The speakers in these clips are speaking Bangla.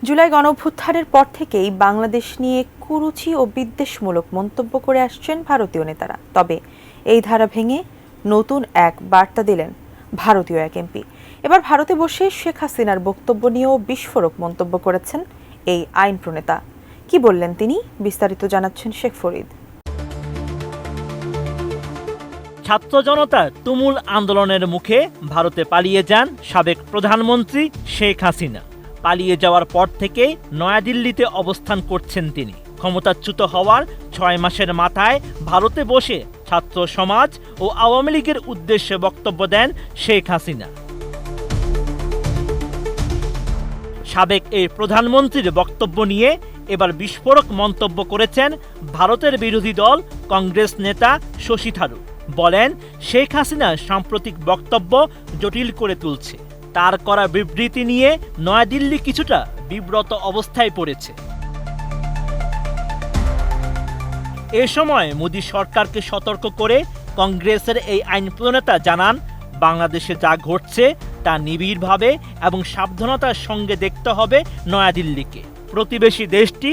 জুলাই গণঅভ্যুত্থানের পর থেকেই বাংলাদেশ নিয়ে কুরুচি ও বিদ্বেষমূলক মন্তব্য করে আসছেন ভারতীয় নেতারা। তবে এই ধারা ভেঙে নতুন এক বার্তা দিলেন ভারতীয় এক এমপি। এবার ভারতে বসে শেখ হাসিনার বক্তব্য নিয়েও বিস্ফোরক মন্তব্য করেছেন এই আইন প্রণেতা। কি বললেন তিনি, বিস্তারিত জানাচ্ছেন শেখ ফরিদ। ছাত্র জনতার তুমুল আন্দোলনের মুখে ভারতে পালিয়ে যান সাবেক প্রধানমন্ত্রী শেখ হাসিনা। পালিয়ে যাওয়ার পর থেকেই নয়াদিল্লিতে অবস্থান করছেন তিনি। ক্ষমতাচ্যুত হওয়ার 6 মাসের মাথায় ভারতে বসে ছাত্র সমাজ ও আওয়ামী লীগের উদ্দেশ্যে বক্তব্য দেন শেখ হাসিনা। সাবেক এই প্রধানমন্ত্রীর বক্তব্য নিয়ে এবার বিস্ফোরক মন্তব্য করেছেন ভারতের বিরোধী দল কংগ্রেস নেতা শশী থারুর। বলেন, শেখ হাসিনার সাম্প্রতিক বক্তব্য জটিল করে তুলছে। তার করা বিবৃতি নিয়ে নয়াদিল্লি কিছুটা বিব্রত অবস্থায় পড়েছে। এ সময় মোদী সরকারকে সতর্ক করে কংগ্রেসের এই আইন প্রণেতা জানান, বাংলাদেশে যা ঘটছে তা নিবিড়ভাবে এবং সাবধানতার সঙ্গে দেখতে হবে নয়াদিল্লিকে। প্রতিবেশী দেশটি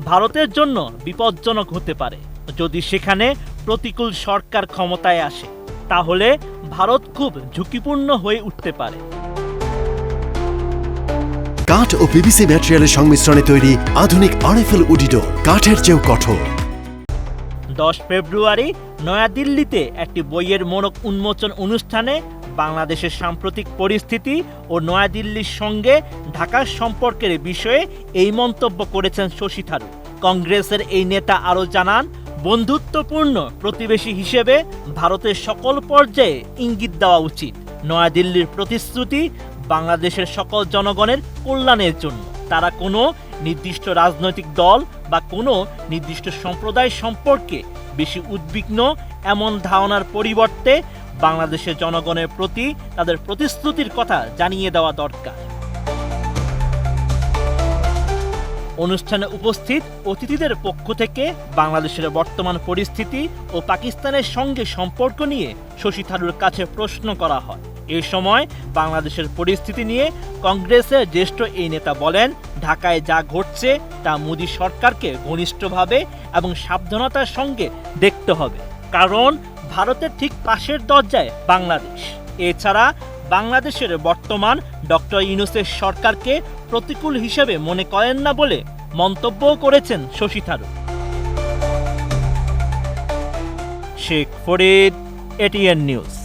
ভারতের জন্য বিপজ্জনক হতে পারে। যদি সেখানে প্রতিকূল সরকার ক্ষমতায় আসে, তাহলে ভারত খুব ঝুঁকিপূর্ণ হয়ে উঠতে পারে। কাঠ ও পিভিসি ম্যাটেরিয়ালের সংমিশ্রণে তৈরি আধুনিক আরএফএল উডি ডোর, কাঠের চেয়েও কঠোর। 10 ফেব্রুয়ারি নয়াদিল্লিতে একটি বইয়ের মোড়ক উন্মোচন অনুষ্ঠানে বাংলাদেশের সাম্প্রতিক পরিস্থিতি ও নয়াদিল্লির সঙ্গে ঢাকার সম্পর্কের বিষয়ে এই মন্তব্য করেছেন শশী থারুর। কংগ্রেসের এই নেতা আরও জানান, বন্ধুত্বপূর্ণ প্রতিবেশী হিসেবে ভারতের সকল পর্যায়ে ইঙ্গিত দেওয়া উচিত। নয়াদিল্লির প্রতিশ্রুতি বাংলাদেশের সকল জনগণের কল্যাণের জন্য। তারা কোনো নির্দিষ্ট রাজনৈতিক দল বা কোনো নির্দিষ্ট সম্প্রদায় সম্পর্কে বেশি উদ্বিগ্ন এমন ধারণার পরিবর্তে বাংলাদেশের জনগণের প্রতি তাদের প্রতিশ্রুতির কথা জানিয়ে দেওয়া দরকার। অনুষ্ঠানে উপস্থিত অতিথিদের পক্ষ থেকে বাংলাদেশের বর্তমান পরিস্থিতি ও পাকিস্তানের সঙ্গে সম্পর্ক নিয়ে শশী থারুর কাছে প্রশ্ন করা হয়। এ সময় বাংলাদেশের পরিস্থিতি নিয়ে কংগ্রেসের জ্যেষ্ঠ এই নেতা বলেন, ঢাকায় যা ঘটছে তা মোদী সরকারকে ঘনিষ্ঠভাবে এবং সাবধানতার সঙ্গে দেখতে হবে, কারণ ভারতের ঠিক পাশের দরজায় বাংলাদেশ। এছাড়া বাংলাদেশের বর্তমান ডক্টর ইউনূসের সরকারকে প্রতিকূল হিসেবে মনে করেন না বলে মন্তব্য করেছেন শশী থারুর। Sheikh Farid, ATN news.